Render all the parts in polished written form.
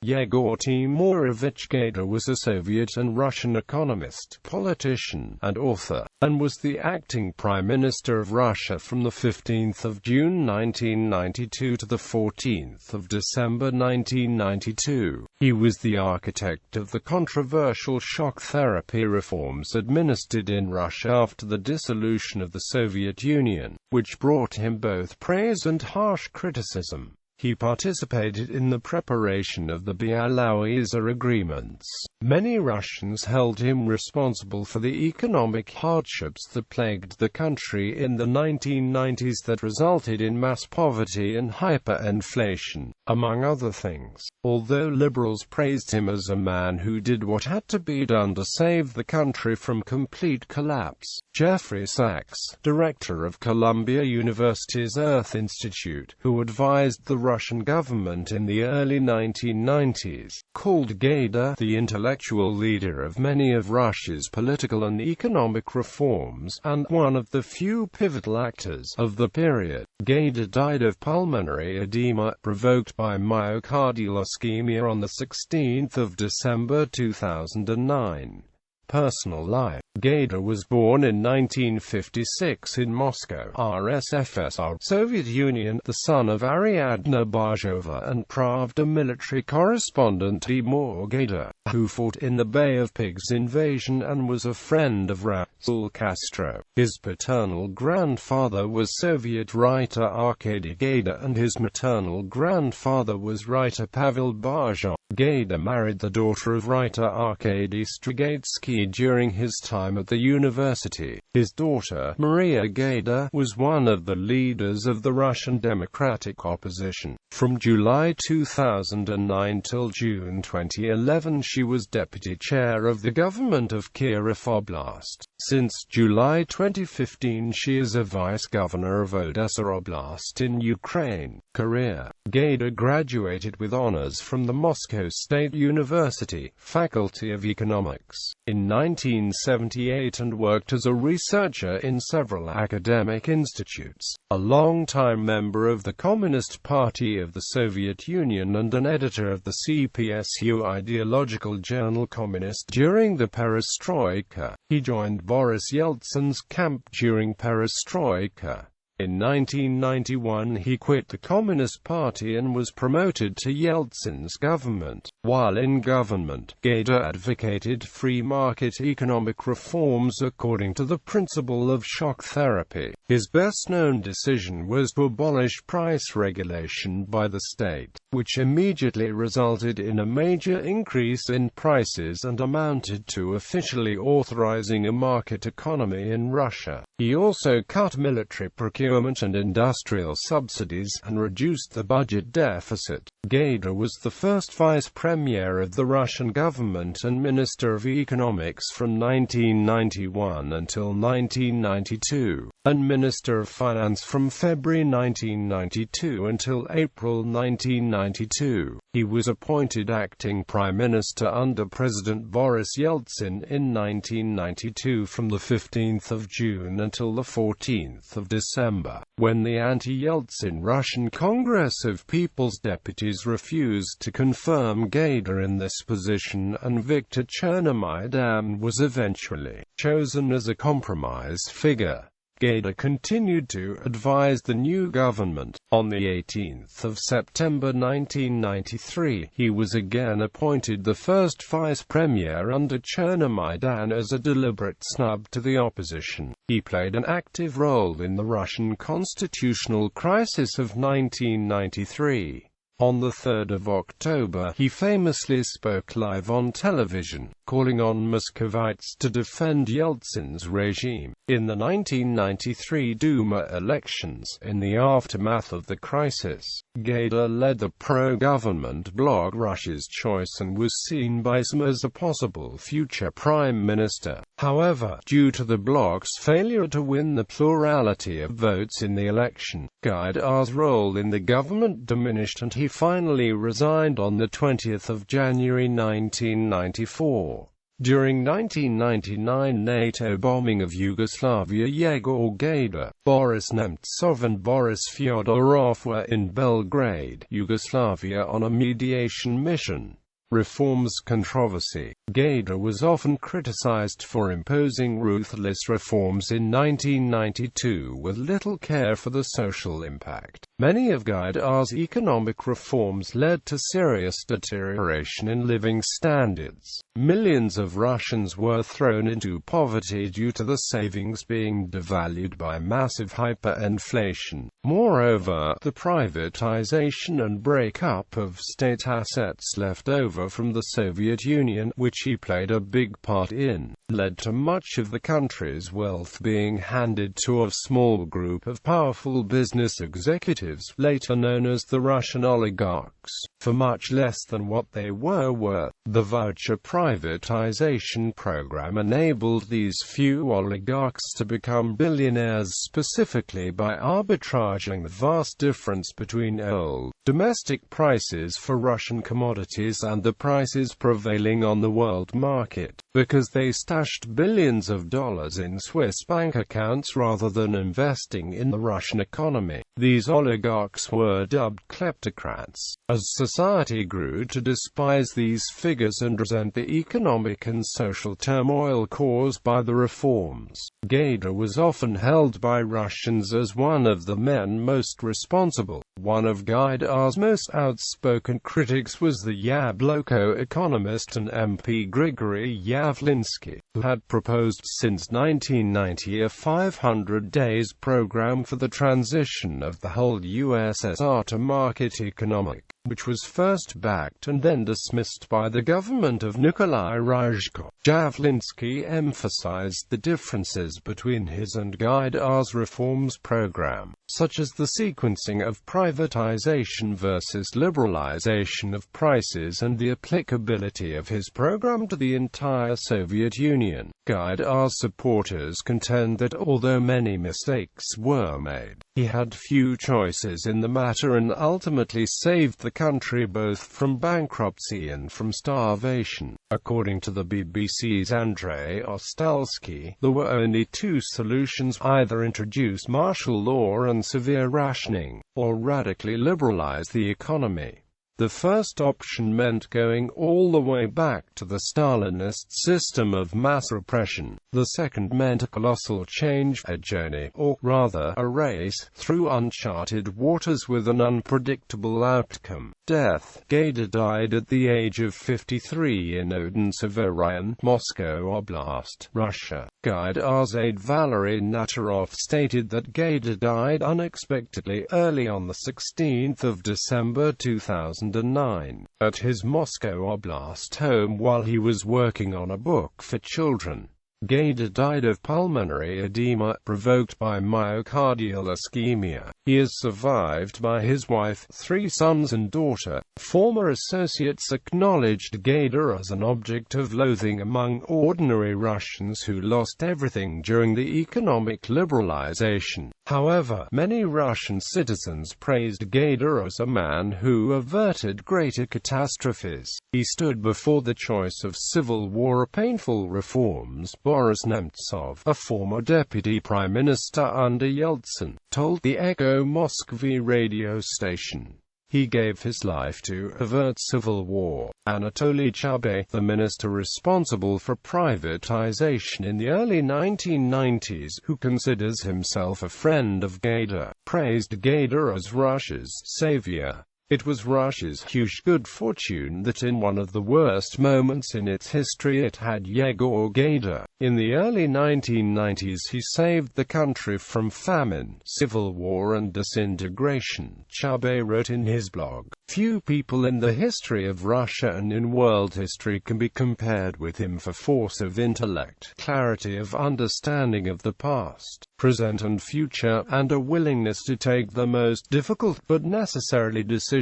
Yegor Timurovich Gaidar was a Soviet and Russian economist, politician, and author, and was the acting Prime Minister of Russia from the 15th of June 1992 to the 14th of December 1992. He was the architect of the controversial shock therapy reforms administered in Russia after the dissolution of the Soviet Union, which brought him both praise and harsh criticism. He participated in the preparation of the Bialowieza agreements. Many Russians held him responsible for the economic hardships that plagued the country in the 1990s that resulted in mass poverty and hyperinflation, among other things. Although liberals praised him as a man who did what had to be done to save the country from complete collapse, Jeffrey Sachs, director of Columbia University's Earth Institute, who advised the Russian government in the early 1990s, called Gaidar the intellectual leader of many of Russia's political and economic reforms, and one of the few pivotal actors of the period. Gaidar died of pulmonary edema, provoked by myocardial ischemia on 16 December 2009. Personal life. Gaidar was born in 1956 in Moscow, RSFSR, Soviet Union, the son of Ariadna Bajova and Pravda military correspondent Yegor Gaidar, who fought in the Bay of Pigs invasion and was a friend of Raul Castro. His paternal grandfather was Soviet writer Arkady Gaidar and his maternal grandfather was writer Pavel Bajov. Gaidar married the daughter of writer Arkady Strugatsky during his time at the university. His daughter, Maria Gaidar, was one of the leaders of the Russian democratic opposition. From July 2009 till June 2011 she was deputy chair of the government of Kyiv Oblast. Since July 2015 she is a vice-governor of Odessa Oblast in Ukraine. Career. Gaidar graduated with honors from the Moscow State University, Faculty of Economics, in 1978 and worked as a researcher in several academic institutes. A long-time member of the Communist Party of the Soviet Union and an editor of the CPSU ideological journal Communist during the Perestroika. He joined Boris Yeltsin's camp during Perestroika. In 1991 he quit the Communist Party and was promoted to Yeltsin's government. While in government, Gaidar advocated free market economic reforms according to the principle of shock therapy. His best-known decision was to abolish price regulation by the state, which immediately resulted in a major increase in prices and amounted to officially authorizing a market economy in Russia. He also cut military procurement and industrial subsidies and reduced the budget deficit. Gaidar was the first vice premier of the Russian government and minister of economics from 1991 until 1992, and minister of finance from February 1992 until April 1992. He was appointed acting prime minister under President Boris Yeltsin in 1992 from the 15th of June until the 14th of December, when the anti-Yeltsin Russian Congress of People's Deputies refused to confirm Gaidar in this position, and Viktor Chernomyrdin was eventually chosen as a compromise figure. Gaidar continued to advise the new government. On the 18th of September 1993, he was again appointed the first vice premier under Chernomyrdin as a deliberate snub to the opposition. He played an active role in the Russian constitutional crisis of 1993. On the 3rd of October, he famously spoke live on television, calling on Muscovites to defend Yeltsin's regime. In the 1993 Duma elections, in the aftermath of the crisis, Gaidar led the pro-government blog Russia's Choice and was seen by some as a possible future prime minister. However, due to the blog's failure to win the plurality of votes in the election, Gaidar's role in the government diminished and he finally resigned on the 20th of January 1994. During 1999 NATO bombing of Yugoslavia, Yegor Gaidar, Boris Nemtsov and Boris Fyodorov were in Belgrade, Yugoslavia on a mediation mission. Reforms controversy. Gaidar was often criticized for imposing ruthless reforms in 1992 with little care for the social impact. Many of Gaidar's economic reforms led to serious deterioration in living standards. Millions of Russians were thrown into poverty due to the savings being devalued by massive hyperinflation. Moreover, the privatization and breakup of state assets left over from the Soviet Union, which he played a big part in, led to much of the country's wealth being handed to a small group of powerful business executives, later known as the Russian oligarchs, for much less than what they were worth. The voucher privatization program enabled these few oligarchs to become billionaires specifically by arbitraging the vast difference between old, domestic prices for Russian commodities and the prices prevailing on the world market, because they stashed billions of dollars in Swiss bank accounts rather than investing in the Russian economy. These oligarchs were dubbed kleptocrats. As society grew to despise these figures and resent the economic and social turmoil caused by the reforms, Gaidar was often held by Russians as one of the men most responsible. One of Gaidar's most outspoken critics was the Yabloko economist and MP Grigory Yavlinsky, who had proposed since 1990 a 500 days program for the transition of the whole USSR to market economic, which was first backed and then dismissed by the government of Nikolai Ryzhko. Yavlinsky emphasized the differences between his and Gaidar's reforms program, such as the sequencing of privatization versus liberalization of prices and the applicability of his program to the entire Soviet Union. Gaidar's supporters contend that although many mistakes were made, he had few choices in the matter and ultimately saved the country both from bankruptcy and from starvation. According to the BBC's Andrei Ostalski, there were only two solutions: either introduce martial law and severe rationing, or radically liberalize the economy. The first option meant going all the way back to the Stalinist system of mass repression. The second meant a colossal change, a journey, or rather, a race, through uncharted waters with an unpredictable outcome: death. Gaidar died at the age of 53 in Odin-Sever Raion, Moscow Oblast, Russia. Gaidar's aide Valery Natarov stated that Gaidar died unexpectedly early on the 16th of December 2009, at his Moscow Oblast home while he was working on a book for children. Gaidar died of pulmonary edema, provoked by myocardial ischemia. He is survived by his wife, 3 sons and daughter. Former associates acknowledged Gaidar as an object of loathing among ordinary Russians who lost everything during the economic liberalization. However, many Russian citizens praised Gaidar as a man who averted greater catastrophes. He stood before the choice of civil war or painful reforms. Boris Nemtsov, a former deputy prime minister under Yeltsin, told the Echo Moskvy radio station he gave his life to avert civil war. Anatoly Chubay, the minister responsible for privatization in the early 1990s, who considers himself a friend of Gaidar, praised Gaidar as Russia's savior. It was Russia's huge good fortune that in one of the worst moments in its history it had Yegor Gaidar. In the early 1990s he saved the country from famine, civil war and disintegration, Chubay wrote in his blog. Few people in the history of Russia and in world history can be compared with him for force of intellect, clarity of understanding of the past, present and future, and a willingness to take the most difficult but necessarily decisions,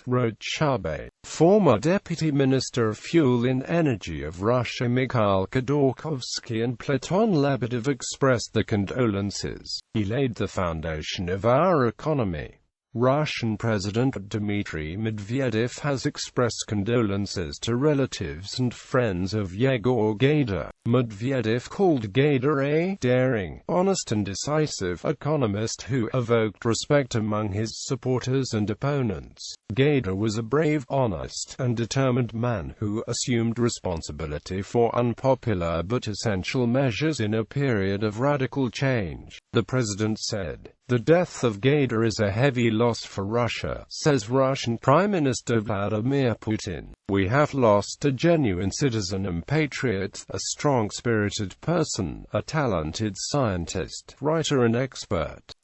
wrote Chubay. Former Deputy Minister of Fuel and Energy of Russia Mikhail Khodorkovsky and Platon Lebedev expressed their condolences. He laid the foundation of our economy. Russian President Dmitry Medvedev has expressed condolences to relatives and friends of Yegor Gaidar. Medvedev called Gaidar a daring, honest and decisive economist who evoked respect among his supporters and opponents. Gaidar was a brave, honest, and determined man who assumed responsibility for unpopular but essential measures in a period of radical change. The president said, "The death of Gaidar is a heavy loss for Russia," says Russian Prime Minister Vladimir Putin. "We have lost a genuine citizen and patriot, a strong-spirited person, a talented scientist, writer and expert.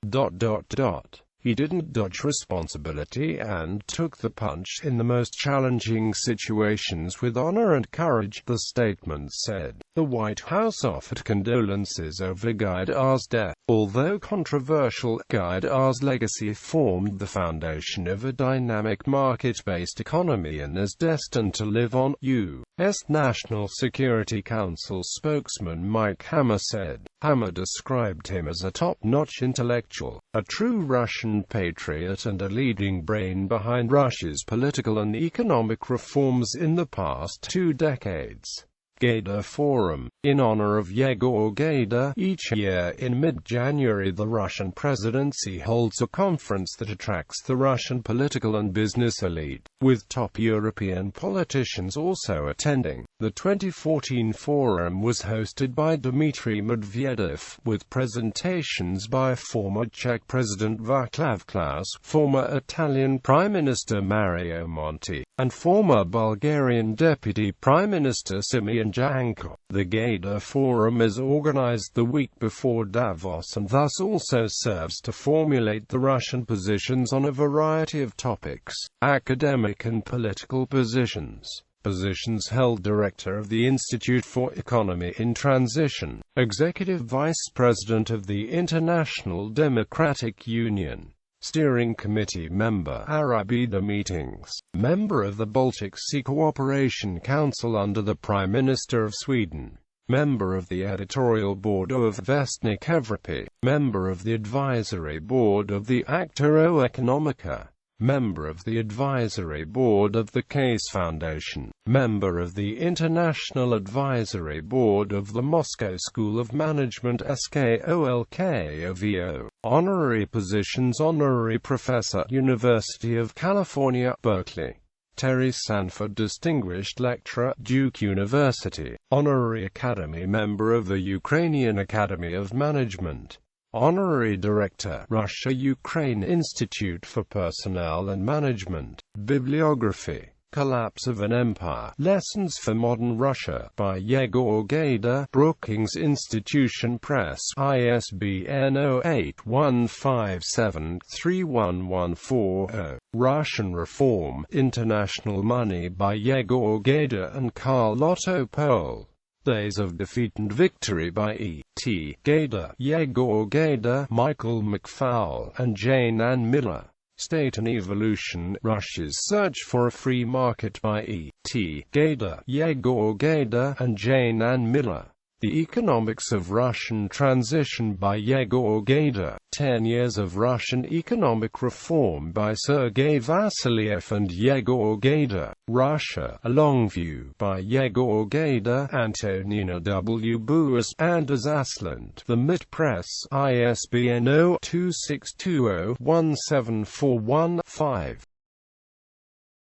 He didn't dodge responsibility and took the punch in the most challenging situations with honor and courage," the statement said. The White House offered condolences over Gaidar's death. Although controversial, Gaidar's legacy formed the foundation of a dynamic market-based economy and is destined to live on. U.S. National Security Council spokesman Mike Hammer said. Hammer described him as a top-notch intellectual, a true Russian patriot and a leading brain behind Russia's political and economic reforms in the past 2 decades. Gaidar Forum, in honor of Yegor Gaidar. Each year in mid-January the Russian presidency holds a conference that attracts the Russian political and business elite, with top European politicians also attending. The 2014 forum was hosted by Dmitry Medvedev, with presentations by former Czech President Václav Klaus, former Italian Prime Minister Mario Monti, and former Bulgarian Deputy Prime Minister Simeon Janko. The Gaidar Forum is organized the week before Davos and thus also serves to formulate the Russian positions on a variety of topics, academic and political positions. Positions held Director of the Institute for Economy in Transition, Executive Vice President of the International Democratic Union, Steering Committee member, Arabida meetings, member of the Baltic Sea Cooperation Council under the Prime Minister of Sweden, member of the editorial board of Vestnik Evropy, member of the advisory board of the Actoro Economica, member of the advisory board of the Case Foundation, member of the International Advisory Board of the Moscow School of Management SKOLKOVO, honorary positions: Honorary Professor, University of California, Berkeley; Terry Sanford, Distinguished Lecturer, Duke University; Honorary Academy Member of the Ukrainian Academy of Management; Honorary Director, Russia-Ukraine Institute for Personnel and Management. Bibliography: Collapse of an Empire, Lessons for Modern Russia, by Yegor Gaidar, Brookings Institution Press, ISBN 08-15731140. Russian Reform, International Money, by Yegor Gaidar and Karl Otto Pohl. Days of Defeat and Victory, by E.T. Gaidar, Yegor Gaidar, Michael McFowle, and Jane Ann Miller. State and Evolution, Russia's Search for a Free Market, by E.T. Gaidar, Yegor Gaidar, and Jane Ann Miller. The Economics of Russian Transition, by Yegor Gaidar. 10 Years of Russian Economic Reform, by Sergei Vasiliev and Yegor Gaidar. Russia, A Long View, by Yegor Gaidar, Antonina W. Buas, Anders Asland. The MIT Press, ISBN 0-2620-17415.